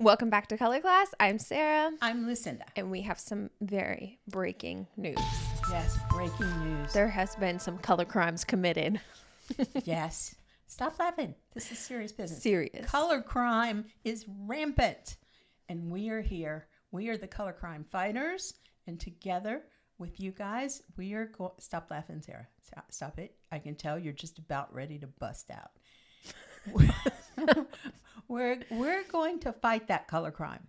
Welcome back to Color Class. I'm Sarah. I'm Lucinda. And we have some very breaking news. Yes, breaking news. There has been some color crimes committed. Yes. Stop laughing. This is serious business. Serious. Color crime is rampant. And we are here. We are the color crime fighters. And together with you guys, we are Stop laughing, Sarah. Stop it. I can tell you're just about ready to bust out. We're going to fight that color crime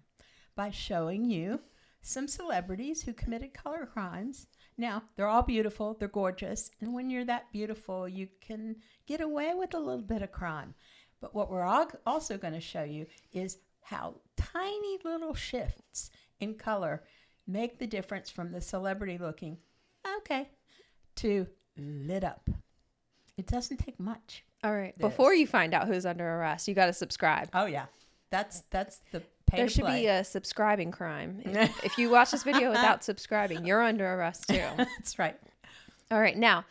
by showing you some celebrities who committed color crimes. Now, they're all beautiful, they're gorgeous, and when you're that beautiful, you can get away with a little bit of crime. But what we're also going to show you is how tiny little shifts in color make the difference from the celebrity looking okay to lit up. It doesn't take much. All right. Before you find out who's under arrest, you got to subscribe. Oh, yeah. That's the pay There to should play. be a subscribing crime. If you watch this video without subscribing, you're under arrest too. That's right. All right. Now,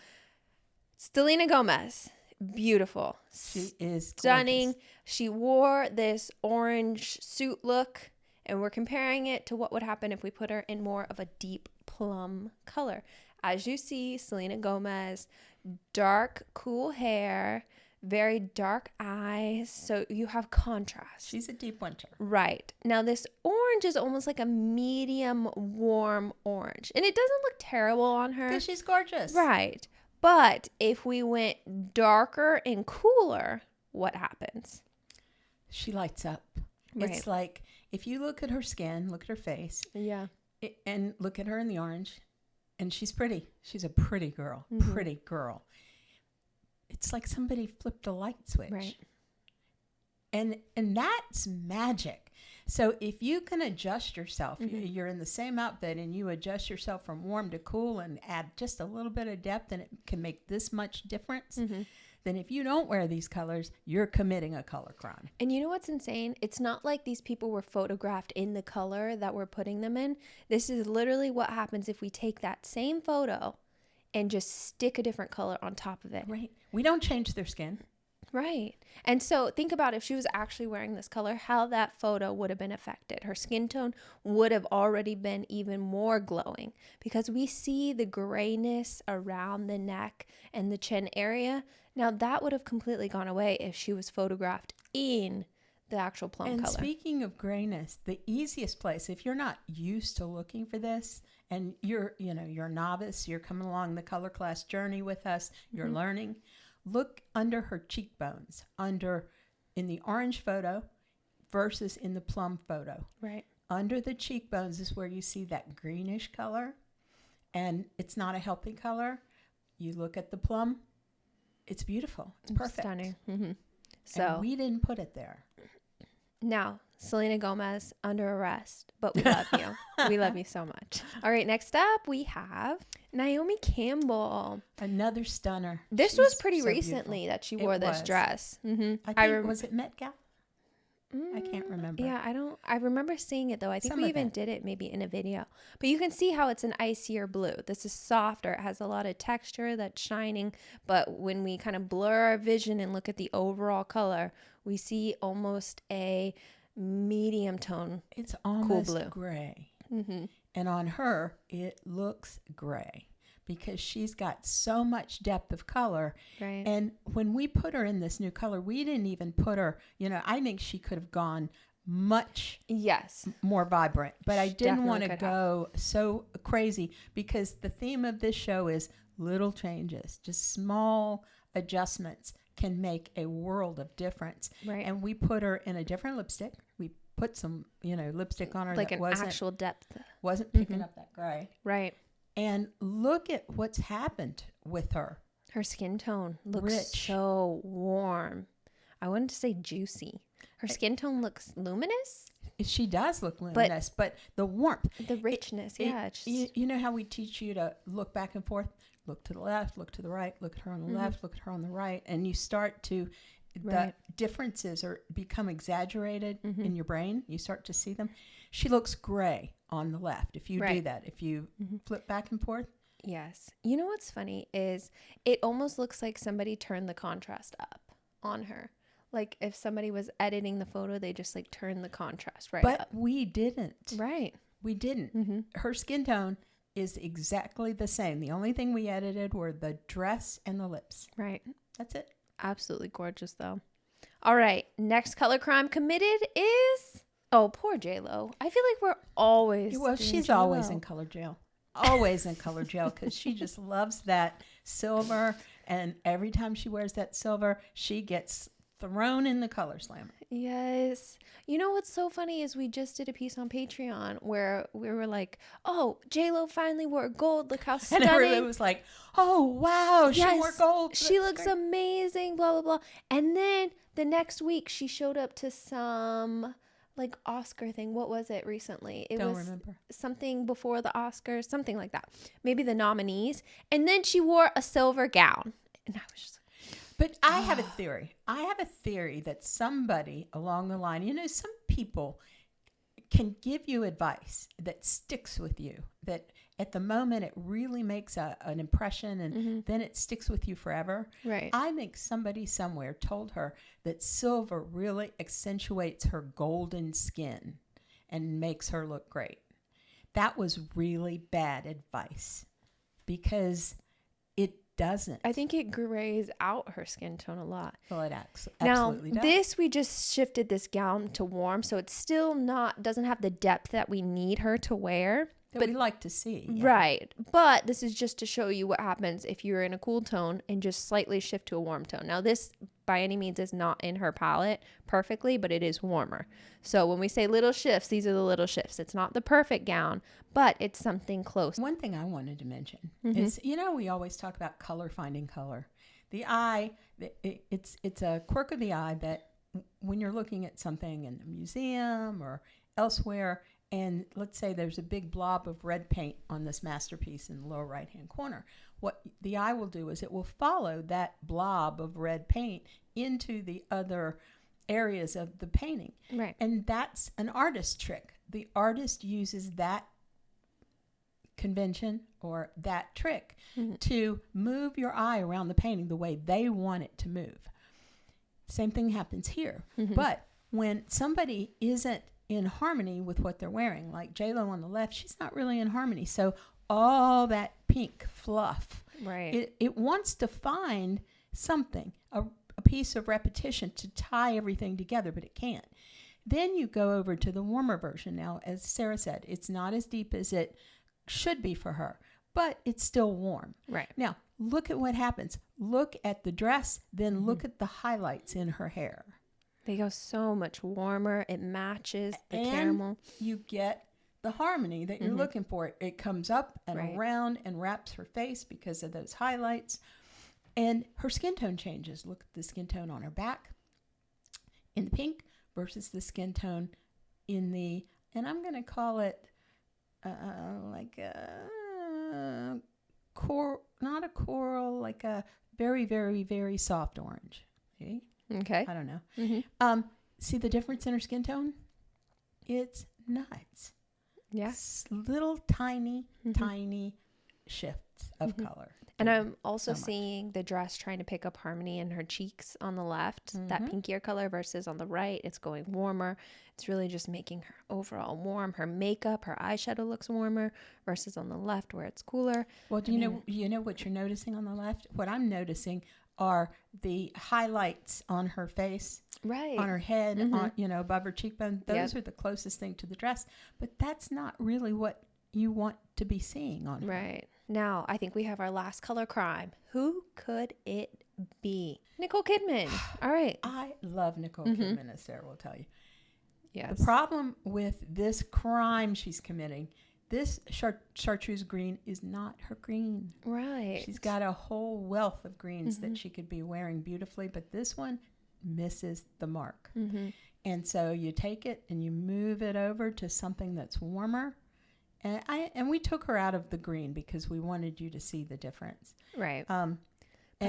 Selena Gomez. Beautiful. She is stunning. gorgeous. She wore this orange suit look, and we're comparing it to what would happen if we put her in more of a deep plum color. As you see, Selena Gomez, dark, cool hair, very dark eyes. So you have contrast. She's a deep winter. Right. Now this orange is almost like a medium warm orange. And it doesn't look terrible on her. Because she's gorgeous. Right. But if we went darker and cooler, what happens? She lights up. Right. It's like if you look at her skin, look at her face, Yeah. and look at her in the orange, and she's pretty. She's a pretty girl. Mm-hmm. Pretty girl. It's like somebody flipped a light switch. Right. And that's magic. So if you can adjust yourself, Mm-hmm. you're in the same outfit and you adjust yourself from warm to cool and add just a little bit of depth, and it can make this much difference, Mm-hmm. then if you don't wear these colors, you're committing a color crime. And you know what's insane? It's not like these people were photographed in the color that we're putting them in. This is literally what happens if we take that same photo and just stick a different color on top of it. Right. We don't change their skin. Right. And so think about if she was actually wearing this color, how that photo would have been affected. Her skin tone would have already been even more glowing because we see the grayness around the neck and the chin area. Now that would have completely gone away if she was photographed in the actual plum And color. speaking of grayness, the easiest place, if you're not used to looking for this and you're a novice, you're coming along the color class journey with us, you're Mm-hmm. learning, look under her cheekbones, in the orange photo versus in the plum photo. Right. Under the cheekbones is where you see that greenish color, and it's not a healthy color. You look at the plum, it's beautiful. It's perfect. Stunning. Mm-hmm. So And we didn't put it there. now, Selena Gomez under arrest, but we love you. We love you so much. All right, next up we have Naomi Campbell. Another stunner. This She's was pretty so recently beautiful. that she wore this was. dress. Mm-hmm. I think, was it Met Gal? I can't remember. Yeah, I remember seeing it though. I think Some we even event. did it maybe in a video. But you can see how it's an icier blue. This is softer. It has a lot of texture that's shining. But when we kind of blur our vision and look at the overall color, we see almost a medium tone. It's almost blue. gray. Mm-hmm. And on her, it looks gray because she's got so much depth of color. Right. And when we put her in this new color, we didn't even put her, I think she could have gone much Yes. more vibrant, but I She didn't want to definitely could go so crazy because the theme of this show is little changes, just small adjustments can make a world of difference. Right. And we put her in a different lipstick. We put some, lipstick on her Like that an wasn't actual depth. picking up that gray. Right. And look at what's happened with her. Her skin tone looks Rich. so warm. I wanted to say juicy. Her skin tone looks luminous. She does look luminous, but the warmth, The richness, yeah. It's just, you know how we teach you to look back and forth, look to the left, look to the right, look at her on the left, look at her on the right, and you start to Right. the differences become exaggerated in your brain. You start to see them. She looks gray on the left. If you do Right. that, if you flip back and forth, yes. You know what's funny is it almost looks like somebody turned the contrast up on her. like if somebody was editing the photo, they just like turn the contrast right But up. we didn't. Right. We didn't. Mm-hmm. Her skin tone is exactly the same. The only thing we edited were the dress and the lips. Right. That's it. Absolutely gorgeous though. All right. Next color crime committed is, oh, poor J-Lo. I feel like we're always Well, doing she's J-Lo. always in color jail. Always in color jail because she just loves that silver. And every time she wears that silver, she gets thrown in the color slammer. Yes. You know what's so funny is we just did a piece on Patreon where we were like, oh, J-Lo finally wore gold. Look how And stunning. everybody was like, oh, wow, she Yes, wore gold. she That's looks great. amazing, blah, blah, blah. And then the next week she showed up to some like Oscar thing. What was it recently? It Don't was remember. something before the Oscars, something like that. Maybe the nominees. And then she wore a silver gown. And I was just like, But I have a theory. I have a theory that somebody along the line, you know, some people can give you advice that sticks with you, that at the moment it really makes an impression and then it sticks with you forever. right. I think somebody somewhere told her that silver really accentuates her golden skin and makes her look great. That was really bad advice because it doesn't. I think it grays out her skin tone a lot. Well, it Now, absolutely does. this, we just shifted this gown to warm, so it's still doesn't have the depth that we need her to wear. That we like to see. Yeah. Right. But this is just to show you what happens if you're in a cool tone and just slightly shift to a warm tone. Now, this by any means is not in her palette perfectly, but it is warmer. So when we say little shifts, these are the little shifts. It's not the perfect gown, but it's something close. One thing I wanted to mention is, you know, we always talk about color finding color. The eye, it's a quirk of the eye that when you're looking at something in a museum or elsewhere, and let's say there's a big blob of red paint on this masterpiece in the lower right-hand corner, what the eye will do is it will follow that blob of red paint into the other areas of the painting. Right. And that's an artist trick. The artist uses that convention or that trick to move your eye around the painting the way they want it to move. Same thing happens here. But when somebody isn't in harmony with what they're wearing, like J-Lo on the left, she's not really in harmony. So all that pink fluff, Right. it wants to find something, a piece of repetition to tie everything together, but it can't. Then you go over to the warmer version. Now, as Sarah said, it's not as deep as it should be for her, but it's still warm. Right. Now, look at what happens. Look at the dress, then look at the highlights in her hair. They go so much warmer. It matches the And caramel. you get the harmony that you're looking for. It comes up and Right. around and wraps her face because of those highlights. And her skin tone changes. Look at the skin tone on her back in the pink versus the skin tone in the, and I'm going to call it like a not a coral, like a very, very, very soft orange. Okay? Okay. I don't know. See the difference in her skin tone? It's nuts. Yeah. Little tiny, tiny shifts of color. And I'm also so much. seeing the dress trying to pick up harmony in her cheeks on the left, that pinkier color, versus on the right, it's going warmer. It's really just making her overall warm. Her makeup, her eyeshadow looks warmer versus on the left where it's cooler. Well, do you know what you're noticing on the left? What I'm noticing are the highlights on her face, Right. on her head, on, above her cheekbone. Those Yep. are the closest thing to the dress, but that's not really what you want to be seeing on her. Right. Now, I think we have our last color crime. Who could it be? Nicole Kidman. All right. I love Nicole Kidman, as Sarah will tell you. Yes. The problem with this crime she's committing, this chartreuse green is not her green. Right. She's got a whole wealth of greens that she could be wearing beautifully, but this one misses the mark. And so you take it and you move it over to something that's warmer. And we took her out of the green because we wanted you to see the difference. Right. But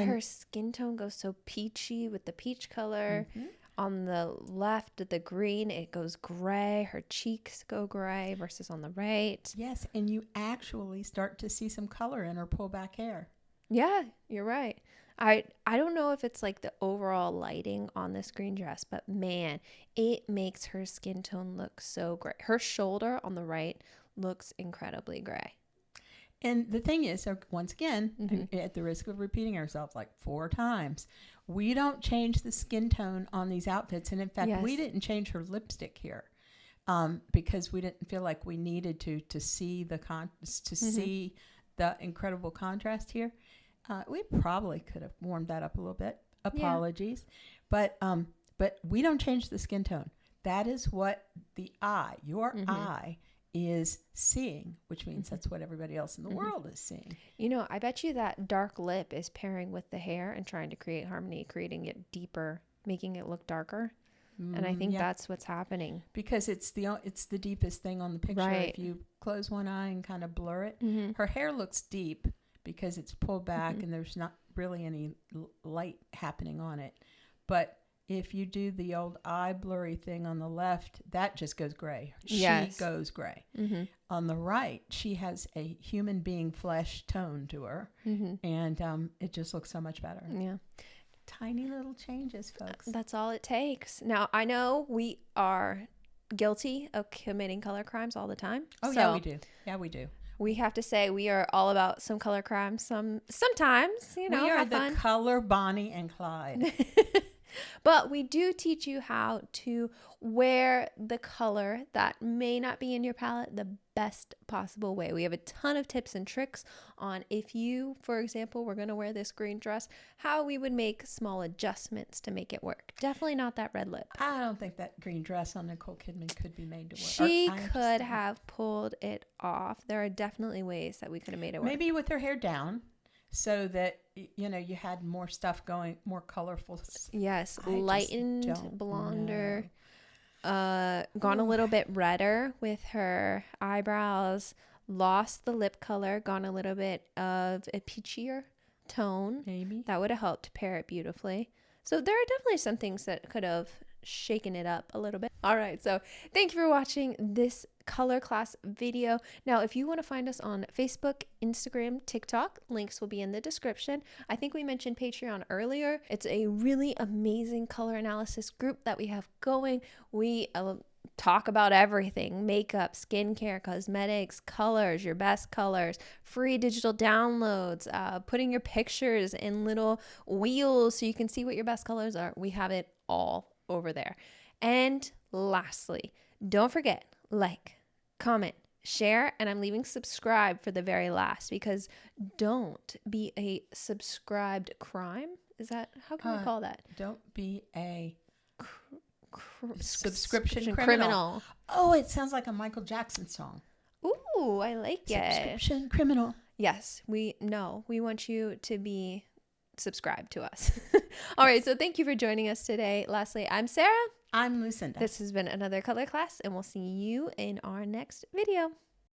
her skin tone goes so peachy with the peach color. On the left of the green, it goes gray. Her cheeks go gray versus on the right. Yes, and you actually start to see some color in her pullback hair. Yeah, you're right. I don't know if it's like the overall lighting on this green dress, but man, it makes her skin tone look so gray. Her shoulder on the right looks incredibly gray. And the thing is, once again, at the risk of repeating ourselves like 4 times, we don't change the skin tone on these outfits. And in fact, we didn't change her lipstick here because we didn't feel like we needed to see the see the incredible contrast here. We probably could have warmed that up a little bit. Apologies, but we don't change the skin tone. That is what your eye is seeing, which means that's what everybody else in the world is seeing. You know, I bet you that dark lip is pairing with the hair and trying to create harmony, creating it deeper, making it look darker. And I think that's what's happening. Because it's the deepest thing on the picture. Right. If you close one eye and kind of blur it, her hair looks deep because it's pulled back and there's not really any light happening on it. But if you do the old eye blurry thing on the left, that just goes gray. She goes gray. On the right, she has a human being flesh tone to her, and it just looks so much better. Yeah. Tiny little changes, folks. That's all it takes. Now, I know we are guilty of committing color crimes all the time. Oh, yeah, we do. Yeah, we do. We have to say we are all about some color crimes. Sometimes, you know, we are have the fun. color Bonnie and Clyde. But we do teach you how to wear the color that may not be in your palette the best possible way. We have a ton of tips and tricks on if you, for example, were going to wear this green dress, how we would make small adjustments to make it work. Definitely not that red lip. I don't think that green dress on Nicole Kidman could be made to work. She could have pulled it off. There are definitely ways that we could have made it work. Maybe with her hair down, so that, you know, you had more stuff going, more colorful. Yes, lightened, blonder, gone a little bit redder with her eyebrows, lost the lip color, gone a little bit of a peachier tone. Maybe. That would have helped pair it beautifully. So there are definitely some things that could have shaken it up a little bit. All right, so thank you for watching this color class video. Now, if you want to find us on Facebook, Instagram, TikTok, links will be in the description. I think we mentioned Patreon earlier. It's a really amazing color analysis group that we have going. We talk about everything: makeup, skincare, cosmetics, colors, your best colors, free digital downloads, putting your pictures in little wheels so you can see what your best colors are. We have it all over there. And lastly, don't forget, like, comment, share, and I'm leaving subscribe for the very last, because don't be a subscribed crime. Is that, how can we call that? Don't be a subscription criminal. criminal. Oh, it sounds like a Michael Jackson song. Ooh, I like it. Subscription criminal. Yes, we want you to be subscribed to us. All right, so thank you for joining us today. Lastly, I'm Sarah. I'm Lucinda. This has been another color class, and we'll see you in our next video.